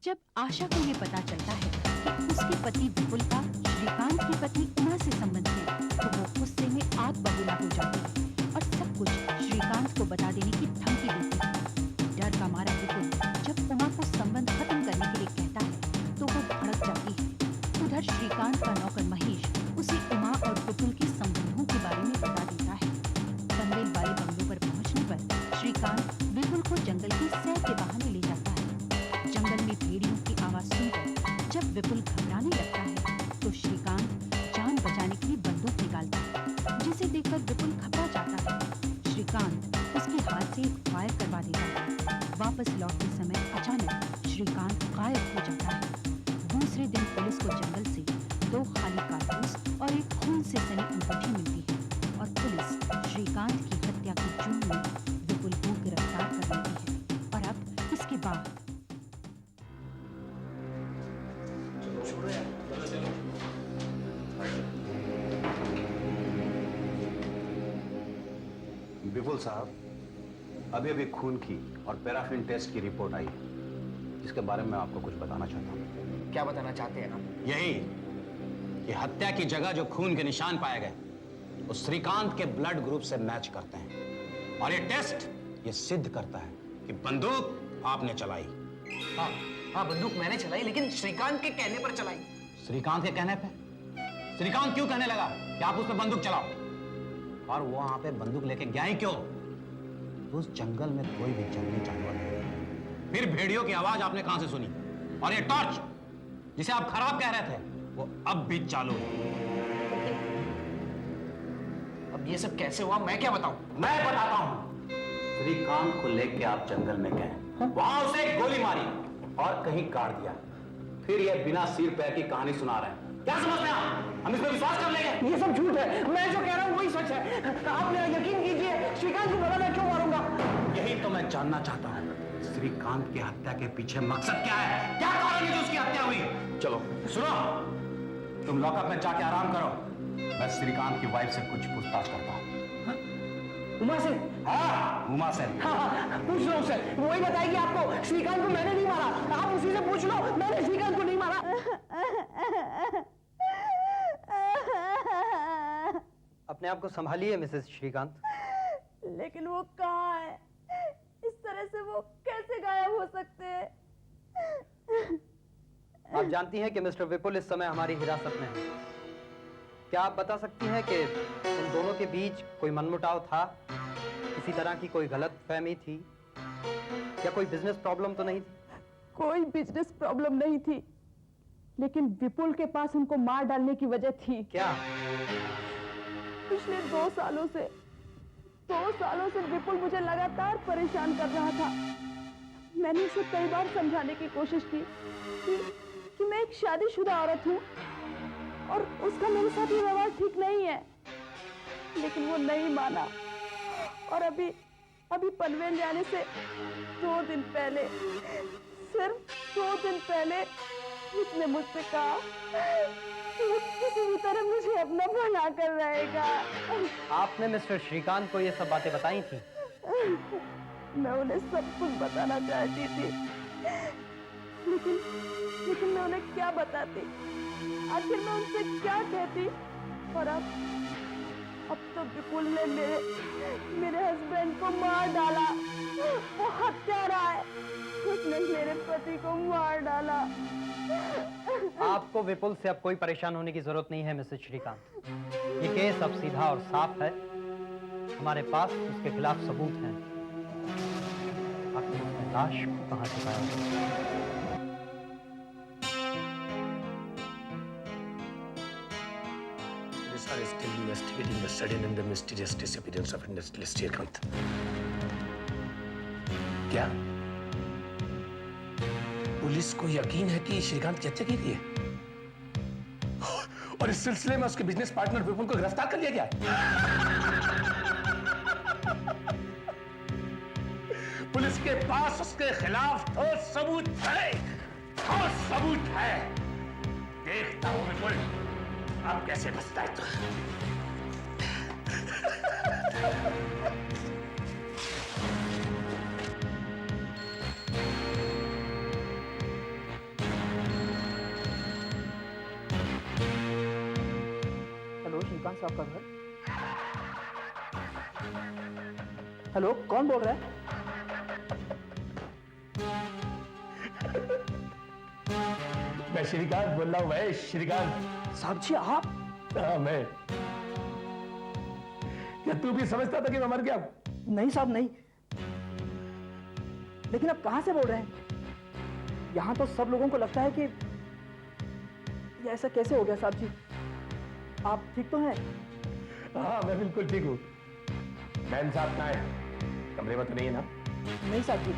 जब आशा को ये पता चलता है कि उसके पति विपुल का श्रीकांत की पत्नी उमा से संबंध है, तो वो गुस्से में आग बबूला हो जाती है और सब कुछ श्रीकांत को बता देने की धमकी देती है। डर का मारा विपुल जब उमा को संबंध खत्म करने के लिए कहता है तो वो भड़क जाती है। उधर श्रीकांत का नौकर महेश उसे उमा और विपुल के संबंधों के बारे में बता देता है। पनवेल वाले बंगलों पर पहुंचने पर श्रीकांत विपुल को जंगल की सैर के बहाने ले जाता है। जंगल में भेड़ियों की आवाज सुनकर जब विपुल घबराने लगता है तो श्रीकांत जान बचाने के लिए बंदूक निकालता है, जिसे देखकर विपुल घबरा जाता है। श्रीकांत उसके हाथ से एक फायर करवा देता है। वापस लौटते समय अचानक श्रीकांत गायब हो जाता है। दूसरे दिन पुलिस को जंगल से 2 खाली कारतूस और एक खून से सनी अंगूठी मिलती है और पुलिस श्रीकांत की हत्या के जुर्म में विपुल को गिरफ्तार कर लेती है। और अब इसके बाद विपुल साहब, अभी अभी खून की और पैराफिन टेस्ट की रिपोर्ट आई है, जिसके बारे में मैं आपको कुछ बताना चाहता हूँ। क्या बताना चाहते हैं आप? यही कि हत्या की जगह जो खून के निशान पाए गए वो श्रीकांत के ब्लड ग्रुप से मैच करते हैं और ये टेस्ट ये सिद्ध करता है कि बंदूक आपने चलाई। हाँ, बंदूक मैंने चलाई, लेकिन श्रीकांत के कहने पर चलाई। श्रीकांत के कहने पे? श्रीकांत क्यों कहने लगा कि आप उस पर बंदूक चलाओ? और वो वहां पे बंदूक लेके गया ही क्यों? तो उस जंगल में कोई भी जंगली जानवर नहीं। फिर भेड़ियों की आवाज आपने कहां से सुनी? और ये टॉर्च जिसे आप खराब कह रहे थे वो अब भी चालू है। अब ये सब कैसे हुआ, मैं क्या बताऊं? मैं बताता हूं। श्रीकांत को लेके आप जंगल में गए, वहां उसे एक गोली मारी और कहीं गाड़ दिया, फिर ये बिना सिर पैर की कहानी सुना रहे हैं। क्या समझते हैं आप? हम इस पर विश्वास कर लेंगे? ये सब झूठ है, मैं जो कह रहा हूँ वही सच है। आप मेरा यकीन कीजिए, श्रीकांत को भला मैं क्यों मारूंगा? यही तो मैं जानना चाहता हूँ। श्रीकांत की हत्या के पीछे मकसद क्या है? क्या कारण है जो उसकी हत्या हुई? चलो सुनो, तुम लॉकअप में जाके आराम करो, मैं श्रीकांत की वाइफ से कुछ पूछताछ करता हूँ। उमा से? हाँ, उमा से। हाँ, पूछ लो उससे, वही बताएगी आपको। श्रीकांत को मैंने नहीं मारा, आप उसी से पूछ लो, मैंने श्रीकांत को नहीं मारा। अपने आप को संभालिए मिसेस श्रीकांत। लेकिन वो कहाँ है? इस तरह से वो कैसे गायब हो सकते हैं? आप जानती हैं कि मिस्टर विपुल इस समय हमारी हिरासत में है। क्या आप बता सकती हैं कि उन दोनों के बीच कोई मनमुटाव था, किसी तरह की कोई गलत फहमी थी या कोई बिजनेस प्रॉब्लम तो नहीं थी? कोई बिजनेस प्रॉब्लम नहीं थी, लेकिन विपुल के पास उनको मार डालने की वजह थी। क्या? पिछले 2 सालों से विपुल मुझे लगातार परेशान कर रहा था। मैंने उसे कई बार समझाने की कोशिश की कि मैं एक शादीशुदा औरत हूँ और उसका मेरे साथ ये व्यवहार ठीक नहीं है, लेकिन वो नहीं माना। और अभी पनवेल जाने से 2 दिन पहले, सिर्फ 2 दिन पहले उसने मुझसे कहा कि वो किसी भी तरह मुझे अपना भला कर रहेगा। आपने मिस्टर श्रीकांत को ये सब बातें बताई थी? मैं उन्हें सब कुछ बताना चाहती थी, लेकिन मैं उन्हें क्या बताती? आखिर मैं उनसे क्या कहती? और अब तो विपुल ने मेरे हस्बैंड को मार डाला। वो हत्यारा है, उसने मेरे पति को मार डाला। आपको विपुल से अब कोई परेशान होने की जरूरत नहीं है मिसेस श्रीकांत। ये केस अब सीधा और साफ है, हमारे पास उसके खिलाफ सबूत हैं। आखिर उसने लाश को कहां छुपाया? Police are still investigating the sudden and the mysterious disappearance of industrialist Srikanth. क्या पुलिस को यकीन है कि श्रीकांत की हत्या की गई है और इस सिलसिले में उसके बिजनेस पार्टनर विपुल को गिरफ्तार कर लिया गया है? पुलिस के पास उसके खिलाफ ठोस सबूत है, ठोस सबूत है। देखता हूं विपुल अब कैसे बचता है तू। श्रीकांत साहब का घर। हेलो, कौन बोल रहा है? मैं श्रीकांत बोल रहा हूँ भाई, श्रीकांत। साहब जी आप? हाँ मैं। क्या तू भी समझता था कि मैं मर गया? नहीं साहब नहीं, लेकिन आप कहां से बोल रहे हैं? यहां तो सब लोगों को लगता है कि ये ऐसा कैसे हो गया। साहब जी आप ठीक तो हैं? हाँ मैं बिल्कुल ठीक हूँ। मैम साहब कहाँ है? कमरे में तो नहीं है ना? नहीं साहब जी,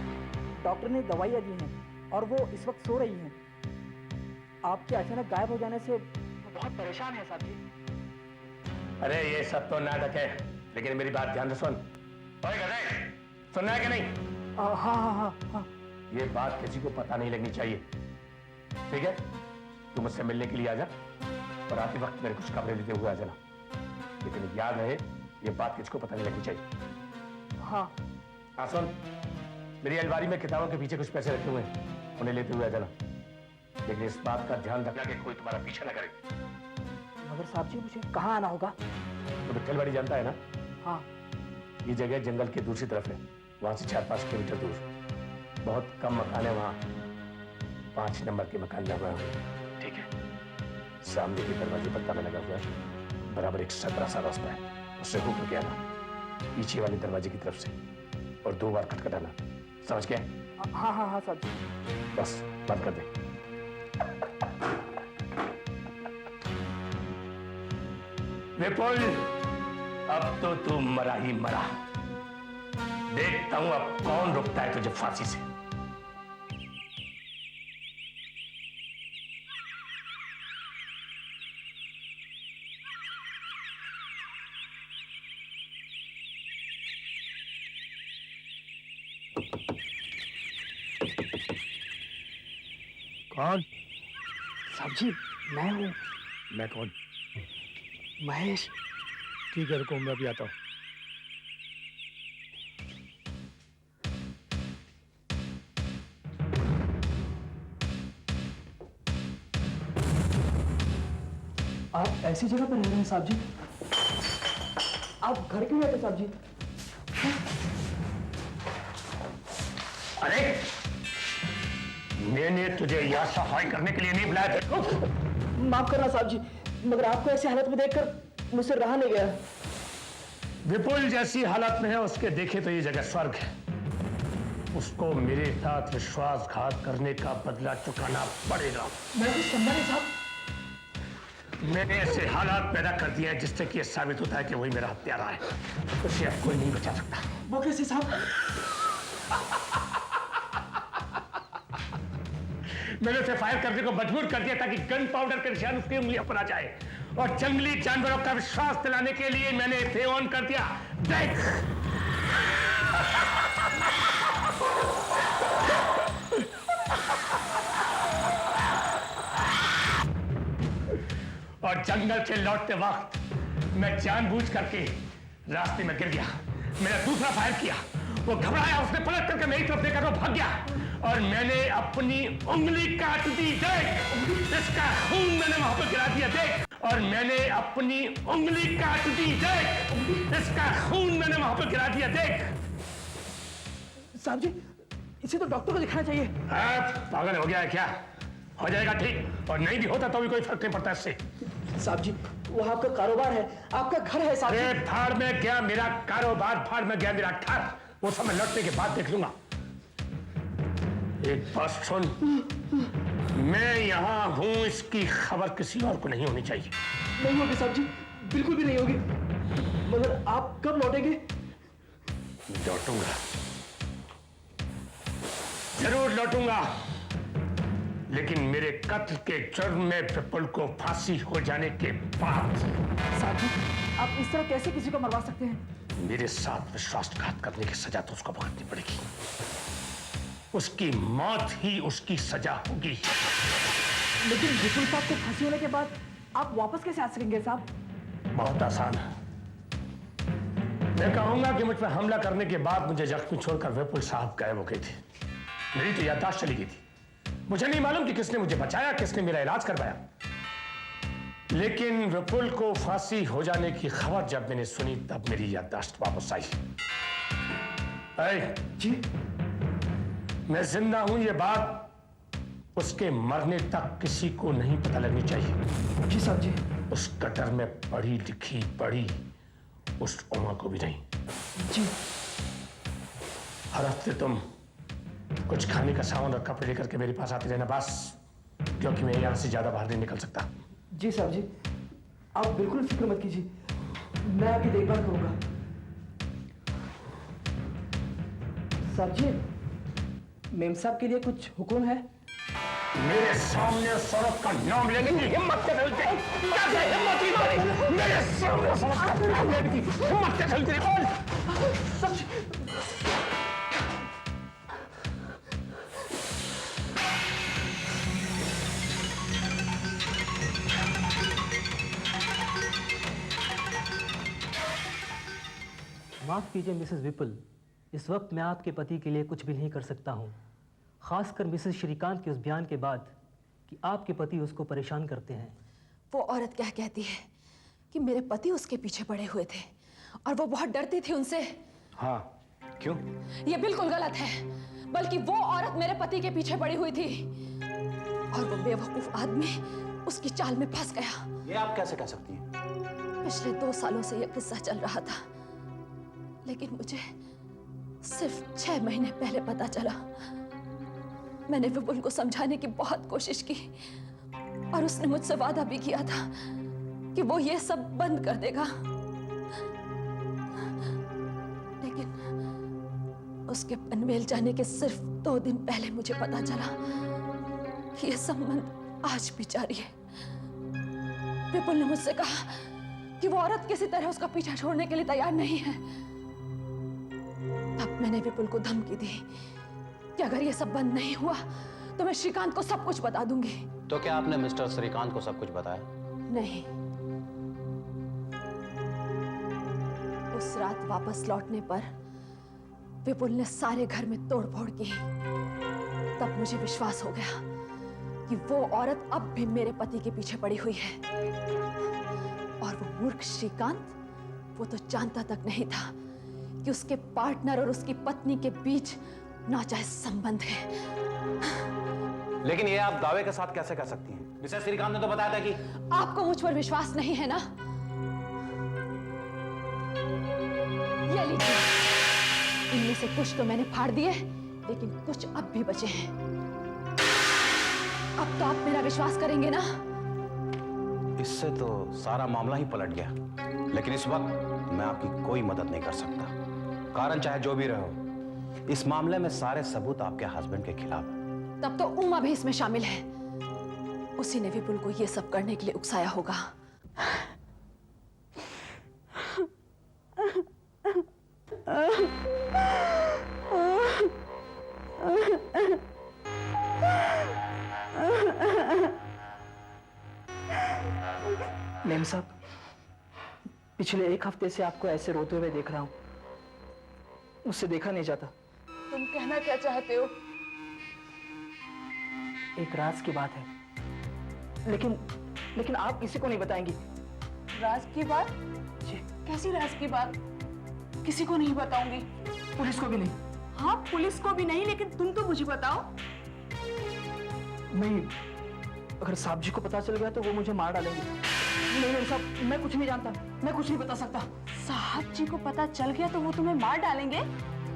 डॉक्टर ने दवाइयाँ दी हैं और वो इस वक्त सो रही हैं। आपके अचानक गायब हो जाने से वो बहुत परेशान है साहब जी। अरे ये सब तो नाटक है, लेकिन मेरी बात ध्यान से सुन। ओए गधे, सुनना है कि नहीं? हाँ हाँ हाँ हाँ। ये बात किसी को पता नहीं लगनी चाहिए, ठीक है? तू मुझसे मिलने के लिए आ जा और आते वक्त मेरे कुछ कपड़े लेते हुए आ जाना, लेकिन याद रहे ये बात किसी को पता नहीं लगनी चाहिए। हाँ हाँ सुन, मेरी अलमारी में किताबों के पीछे कुछ पैसे रखे हुए हैं, उन्हें लेते हुए आ जाना, लेकिन इस बात का ध्यान रखना कि कोई तुम्हारा पीछा न करे। मगर साहब जी मुझे कहाँ आना होगा? तो विट्ठलवाड़ी जानता है ना? हाँ। ये जगह जंगल के दूसरी तरफ है, वहां से 4-5 किलोमीटर दूर। बहुत कम मकान है वहां, 5 नंबर के मकान लगा हुआ है, ठीक है? सामने के दरवाजे पर ताला लगा हुआ है, बराबर एक सकरा सा रास्ता है, उससे होकर के आना, पीछे वाले दरवाजे की तरफ से, और 2 बार खटखटाना, समझ गया? हाँ हाँ हाँ साहब जी। बस बंद कर दे। विपुल, अब तो तू मरा ही मरा। देखता हूं अब कौन रुकता है तुझे फांसी से। कौन? साहब जी मैं हूँ, मैं कौन? महेश। ठीक है रुको, मैं भी आता हूं। आप ऐसी जगह पर रह रहे हैं साहब जी? आप घर क्यों रहते साहब जी? अरे मैंने तुझे यहाँ सफाई करने के लिए नहीं बुलाया था। माफ करना साहब जी, मगर आपको ऐसी हालत में देखकर मुझसे रहा नहीं गया। विपुल जैसी हालत में है उसके देखे तो ये जगह स्वर्ग है। उसको मेरे साथ विश्वासघात करने का बदला चुकाना पड़ेगा। मैं कुछ समझा नहीं साहब। मैंने ऐसे हालात पैदा कर दिए हैं जिससे कि यह साबित होता है कि वही मेरा हत्यारा है। उसे अब कोई नहीं बचा सकता। वो कैसे साहब? मैंने उसे फायर करने को मजबूर कर दिया ताकि गन पाउडर के निशान उसकी उंगलियों पर आ जाए, और जंगली जानवरों का विश्वास दिलाने के लिए मैंने इसे ऑन कर दिया। देख और जंगल से लौटते वक्त मैं जानबूझ करके रास्ते में गिर गया। मैंने दूसरा फायर किया, वो घबराया, उसने पलट करके मेरी तरफ देखा तो भाग गया, और मैंने अपनी उंगली काट दी। देख इसका खून मैंने वहां पर गिरा दिया। देख, और मैंने अपनी उंगली काट दी। देख इसका खून मैंने वहां पर गिरा दिया। देख साहब जी इसे तो डॉक्टर को दिखाना चाहिए। पागल हो गया है क्या? हो जाएगा ठीक, और नहीं भी होता तो भी कोई फर्क नहीं पड़ता इससे। साहब जी वो आपका कारोबार है, आपका घर है साहब जी। फाड़ में गया मेरा कारोबार, फाड़ में गया मेरा घर, वो सब मैं लौटने के बाद देख लूंगा। एक बात सुन, मैं यहां हूं इसकी खबर किसी और को नहीं होनी चाहिए। नहीं होगी साहब जी, बिल्कुल भी नहीं होगी। मगर आप कब लौटेंगे? लौटूंगा, जरूर लौटूंगा, लेकिन मेरे कत्ल के जुर्म में विपुल को फांसी हो जाने के बाद। साहब जी आप इस तरह कैसे किसी को मरवा सकते हैं? मेरे साथ विश्वासघात करने की सजा तो उसको भुगतनी पड़ेगी। उसकी मौत ही उसकी सजा होगी। लेकिन विपुल साहब को फांसी होने के बाद आप वापस कैसे आ सकेंगे साहब? बहुत आसान है। मैं कहूंगा कि मुझ पर हमला करने के बाद मुझे जख्मी छोड़कर विपुल साहब गायब हो गए थे। मेरी तो याददाश्त चली गई थी। मुझे नहीं मालूम कि किसने मुझे बचाया, किसने मेरा इलाज करवाया। लेकिन विपुल को फांसी हो जाने की खबर जब मैंने सुनी तब मेरी याददाश्त वापस आई। जी, मैं जिंदा हूं ये बात उसके मरने तक किसी को नहीं पता लगनी चाहिए। जी साहब जी। उस कटर में पढ़ी लिखी पढ़ी उस उमा को भी नहीं। जी। हर हफ्ते तुम कुछ खाने का सामान और कपड़े लेकर के मेरे पास आते रहना बस, क्योंकि मैं यहां से ज्यादा बाहर नहीं निकल सकता। जी साहब जी, आप बिल्कुल फिक्र मत कीजिए, मैं आपकी देखभाल करूंगा। साहब जी, मेम साहब के लिए कुछ हुक्म है? मेरे सामने सड़क का नाम लेने की हिम्मत कैसे चलती है? कैसे हिम्मत ही तुम्हारी? मेरे सामने सड़क का नाम लेने की हिम्मत कैसे चलती है? साहब जी, माफ़ कीजिए मिसेस विपुल, इस वक्त मैं आपके पति के लिए कुछ भी नहीं कर सकता हूँ, खासकर मिसेस श्रीकांत के उस बयान के बाद कि आपके पति उसको परेशान करते हैं। वो औरत क्या कहती है कि मेरे पति उसके पीछे पड़े हुए थे और वो बहुत डरती थी उनसे। हाँ, क्यों? ये बिल्कुल गलत है, बल्कि वो औरत मेरे पति के पीछे पड़ी हुई थी और वो बेवकूफ आदमी उसकी चाल में फंस गया। ये आप कैसे कह सकती हैं? पिछले 2 सालों से यह किस्सा चल रहा था, लेकिन मुझे सिर्फ 6 महीने पहले पता चला। मैंने विपुल को समझाने की बहुत कोशिश की और उसने मुझसे वादा भी किया था कि वो ये सब बंद कर देगा, लेकिन उसके पनवेल जाने के सिर्फ 2 दिन पहले मुझे पता चला कि ये संबंध आज भी जारी है। विपुल ने मुझसे कहा कि वो औरत किसी तरह उसका पीछा छोड़ने के लिए तैयार नहीं है। तब मैंने विपुल को धमकी दी कि अगर ये सब बंद नहीं हुआ तो मैं श्रीकांत को सब कुछ बता दूंगी। तो क्या आपने मिस्टर श्रीकांत को सब कुछ बताया? नहीं। उस रात वापस लौटने पर विपुल ने सारे घर में तोड़फोड़ की। तब मुझे विश्वास हो गया कि वो औरत अब भी मेरे पति के पीछे पड़ी हुई है। और वो मूर्ख श्रीकांत, वो तो जानता तक नहीं था कि उसके पार्टनर और उसकी पत्नी के बीच नाजायज संबंध है। लेकिन ये आप दावे के साथ कैसे कह सकती हैं? मिसेस श्रीकांत ने तो बताया था कि आपको मुझ पर विश्वास नहीं है ना? ये लीजिए, इनमें से कुछ तो मैंने फाड़ दिए, लेकिन कुछ अब भी बचे हैं। अब तो आप मेरा विश्वास करेंगे ना? इससे तो सारा मामला ही पलट गया। लेकिन इस वक्त मैं आपकी कोई मदद नहीं कर सकता। कारण चाहे जो भी रहो, इस मामले में सारे सबूत आपके हस्बैंड के खिलाफ है। तब तो उमा भी इसमें शामिल है। उसी ने विपुल को ये सब करने के लिए उकसाया होगा। मेम साहब, पिछले 1 हफ्ते से आपको ऐसे रोते हुए देख रहा हूं, मुझसे देखा नहीं जाता। तुम कहना क्या चाहते हो? एक राज की बात है, लेकिन आप किसी को नहीं बताएंगी। राज की बात? जी। कैसी राज की बात? किसी को नहीं बताऊंगी। पुलिस को भी नहीं? हाँ, पुलिस को भी नहीं, लेकिन तुम तो मुझे बताओ। नहीं, अगर साहब जी को पता चल गया तो वो मुझे मार डालेंगे। नहीं मेम साहब, मैं कुछ नहीं जानता, मैं कुछ नहीं बता सकता। साहब जी को पता चल गया तो वो तुम्हें मार डालेंगे?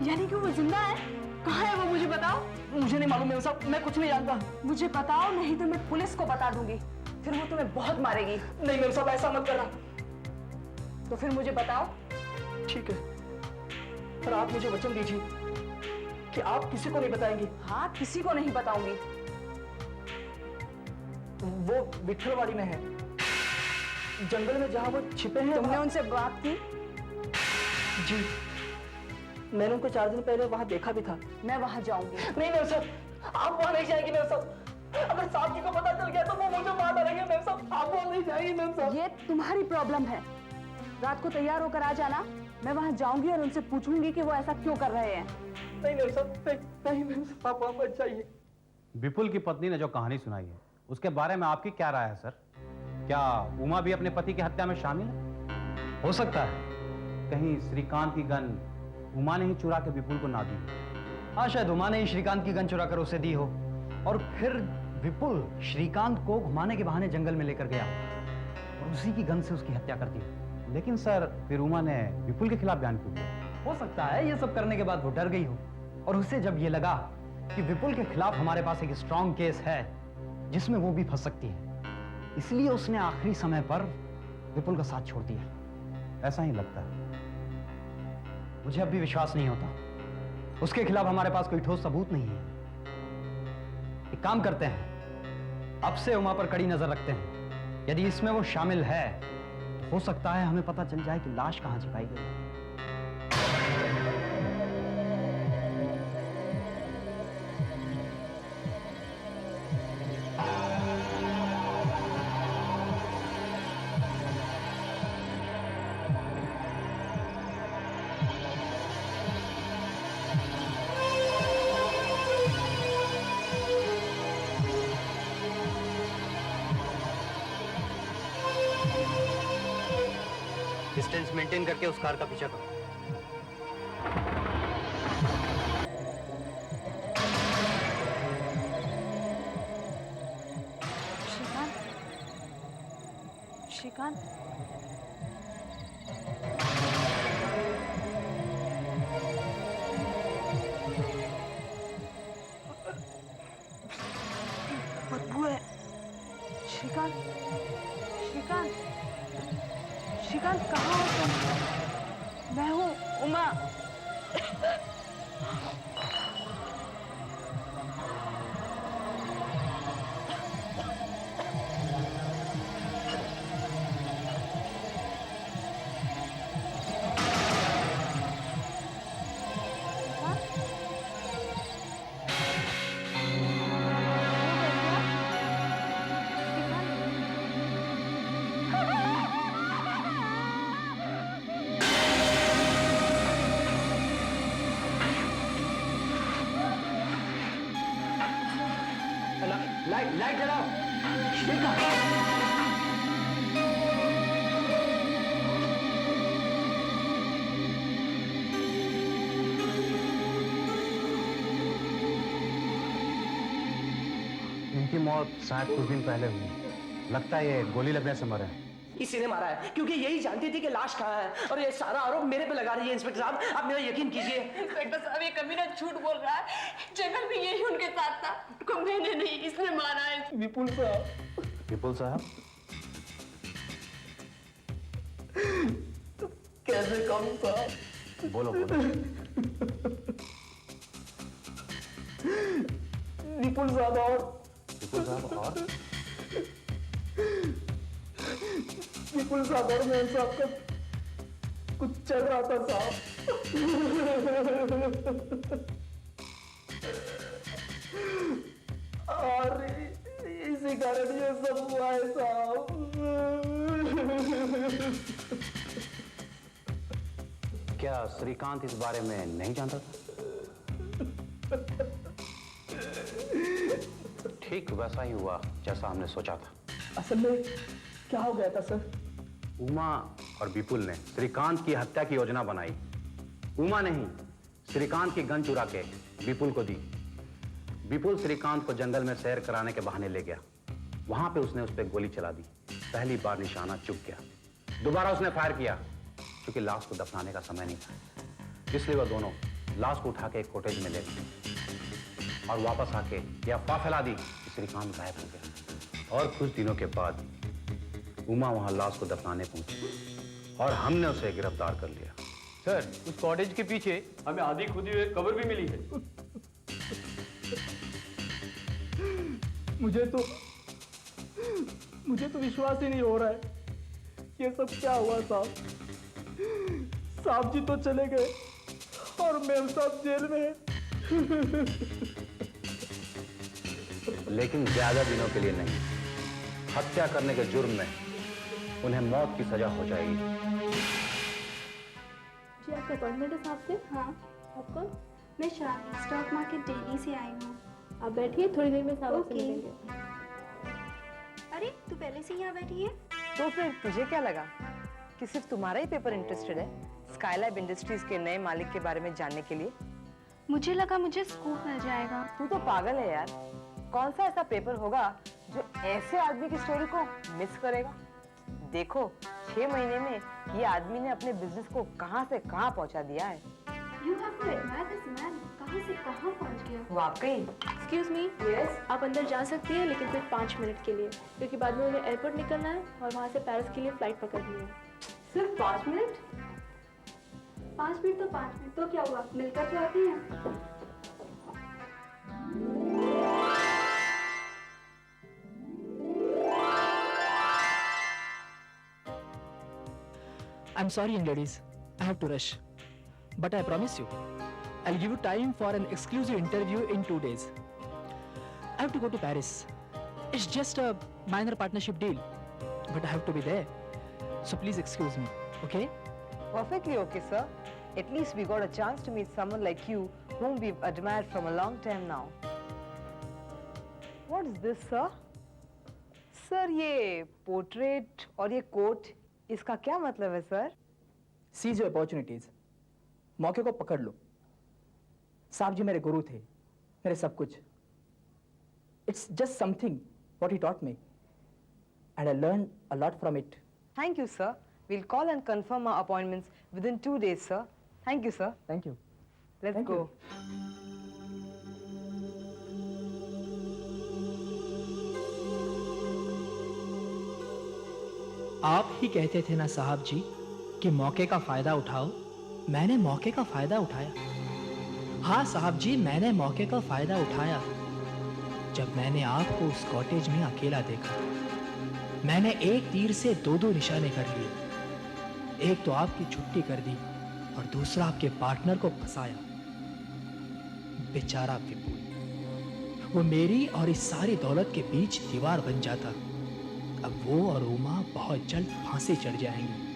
यानी कि वो जिंदा है? कहाँ है वो, मुझे बताओ। मुझे नहीं मालूम मेम साहब, मैं कुछ नहीं जानता। मुझे बताओ, नहीं तो मैं पुलिस को बता दूंगी, फिर वो तुम्हें बहुत मारेगी। नहीं मेम साहब, ऐसा मत करना। तो फिर मुझे बताओ। ठीक है, पर आप मुझे वचन दीजिए कि आप किसी को नहीं बताएंगे। हाँ, किसी को नहीं बताऊंगी। वो विठलवाड़ी में है, जंगल में जहां वो छिपे हैं। तुमने उनसे बात की? जी, मैंने उनको 4 दिन पहले वहां देखा भी था। मैं वहां जाऊंगी। नहीं मेम साहब, आप वहां नहीं जाएंगे मेम साहब। अगर साहब जी को पता चल गया तो वो मुझे मार डालेंगे मेम साहब। आप वहां नहीं जाएंगे मेम साहब। ये तुम्हारी प्रॉब्लम है। रात को तैयार होकर आ जाना, मैं वहां जाऊंगी और उनसे पूछूंगी कि वो ऐसा क्यों कर रहे हैं। नहीं मेम साहब, नहीं मेम साहब, आप वहां मत जाइए। विपुल की पत्नी ने जो कहानी सुनाई है, उसके बारे में आपकी क्या राय है सर? क्या उमा भी अपने पति की हत्या में शामिल है? हो सकता है। कहीं श्रीकांत की गन उमा ने ही चुरा के विपुल को ना दी? हाँ, शायद उमा ने ही श्रीकांत की गन चुरा कर उसे दी हो और फिर विपुल श्रीकांत को घुमाने के बहाने जंगल में लेकर गया और उसी की गन से उसकी हत्या कर दी। लेकिन सर, फिर उमा ने विपुल के खिलाफ बयान क्यों दिया? हो सकता है ये सब करने के बाद वो डर गई हो और उसे जब ये लगा कि विपुल के खिलाफ हमारे पास एक स्ट्रॉन्ग केस है जिसमें वो भी फंस सकती है, इसलिए उसने आखिरी समय पर विपुल का साथ छोड़ दिया। ऐसा ही लगता है। मुझे अब भी विश्वास नहीं होता। उसके खिलाफ हमारे पास कोई ठोस सबूत नहीं है। एक काम करते हैं, अब से उमा पर कड़ी नजर रखते हैं। यदि इसमें वो शामिल है तो हो सकता है हमें पता चल जाए कि लाश कहां छिपाई गई है। डिस्टेंस मेंटेन करके उस कार का पीछा करो। श्रीकांत, श्रीकांत, बदबू है। श्रीकांत, श्रीकांत, श्रीकांत कहाँ हो तुम? मैं हूँ उमा। लाइट जलाओ। इनकी मौत शायद कुछ दिन पहले हुई। लगता है ये गोली लगने से मरे हैं। इसी ने मारा है क्योंकि यही जानती थी कि लाश कहाँ है और ये सारा आरोप मेरे पे लगा रही है। इंस्पेक्टर साहब, आप मेरा यकीन कीजिए। इंस्पेक्टर साहब, ये कमीना झूठ बोल रहा है। जंगल में यही उनके साथ था। उनको मैंने नहीं, इसने मारा है। विपुल साहब, विपुल साहब, कैसे कहूँ साहब? बोलो बोलो। विपुल साहब और विपुल साहब और विपुल साहब और मैं साहब का कुछ चल रहा था साहब। और इसी कारण ये सब हुआ है साहब। क्या श्रीकांत इस बारे में नहीं जानता था? ठीक वैसा ही हुआ जैसा हमने सोचा था। असल में क्या हो गया था सर? उमा और विपुल ने श्रीकांत की हत्या की योजना बनाई। उमा ने ही श्रीकांत की गन चुरा के विपुल को दी। विपुल श्रीकांत को जंगल में सैर कराने के बहाने ले गया। वहां पे उसने उस पर गोली चला दी। पहली बार निशाना चूक गया। दोबारा उसने फायर किया। क्योंकि लाश को दफनाने का समय नहीं था, इसलिए वह दोनों लाश को उठा के एक कॉटेज में ले गए और वापस आके यह अफवाह फैला दी कि श्रीकांत गायब हो गया। और कुछ दिनों के बाद उमा वहां लाश को दफनाने पहुंची और हमने उसे गिरफ्तार कर लिया। सर, उस कॉटेज के पीछे हमें आधी खुदी हुई कब्र भी मिली है। मुझे तो विश्वास ही नहीं हो रहा है। ये सब क्या हुआ साहब? साहब जी तो चले गए और मेम साहब जेल में है। लेकिन ज्यादा दिनों के लिए नहीं। हत्या करने के जुर्म में उन्हें मौत की सजा हो जाएगी। जी, आपका अपॉइंटमेंट है साहब से? हाँ। आप कौन? मैं शालिनी, स्टॉक मार्केट दिल्ली से आई हूँ। आप बैठिए, थोड़ी देर में साहब से मिलेंगे। अरे, तू पहले से यहाँ बैठी है? तो फिर तुझे क्या लगा कि सिर्फ तुम्हारा ही पेपर इंटरेस्टेड है स्काईलैब इंडस्ट्रीज के नए मालिक के बारे में जानने के लिए? मुझे लगा मुझे स्कूप मिल जाएगा। तू तो पागल है यार। कौन सा ऐसा पेपर होगा जो ऐसे आदमी की स्टोरी को मिस करेगा? देखो 6 महीने में ये आदमी ने अपने बिजनेस को कहां से कहां पहुंचा दिया है। You have to admire this man. कहां से कहां पहुंच गया। वाकई। एक्सक्यूज मी, यस, आप अंदर जा सकती हैं लेकिन सिर्फ 5 मिनट के लिए, क्योंकि बाद में उन्हें एयरपोर्ट निकलना है और वहाँ से पेरिस के लिए फ्लाइट पकड़नी है। सिर्फ 5 मिनट? 5 मिनट तो 5 मिनट, तो क्या हुआ, मिलकर तो आती हैं। I'm sorry, young ladies. I have to rush. But I promise you, I'll give you time for an exclusive interview in 2 days. I have to go to Paris. It's just a minor partnership deal. But I have to be there. So please excuse me, okay? Perfectly okay, sir. At least we got a chance to meet someone like you whom we've admired from a long time now. What is this, sir? Sir, ये portrait और ये coat, इसका क्या मतलब है, sir? Seize your opportunities. मौके को पकड़ लो। साहब जी मेरे गुरु थे, मेरे सब कुछ। It's just something what he taught me, and I learned a lot from it. Thank you, sir. We'll call and confirm our appointments within 2 days, sir. Thank you, sir. Thank you. Let's Thank go. आप ही कहते थे ना साहब जी कि मौके का फायदा उठाओ। मैंने मौके का फायदा उठाया। हाँ साहब जी, मैंने मौके का फायदा उठाया। जब मैंने आपको उस कॉटेज में अकेला देखा, मैंने एक तीर से 2 निशाने कर लिए। एक तो आपकी छुट्टी कर दी और दूसरा आपके पार्टनर को फंसाया। बेचारा विपुल, वो मेरी और इस सारी दौलत के बीच दीवार बन जाता। अब वो और उमा बहुत जल्द फांसी चढ़ जाएंगी।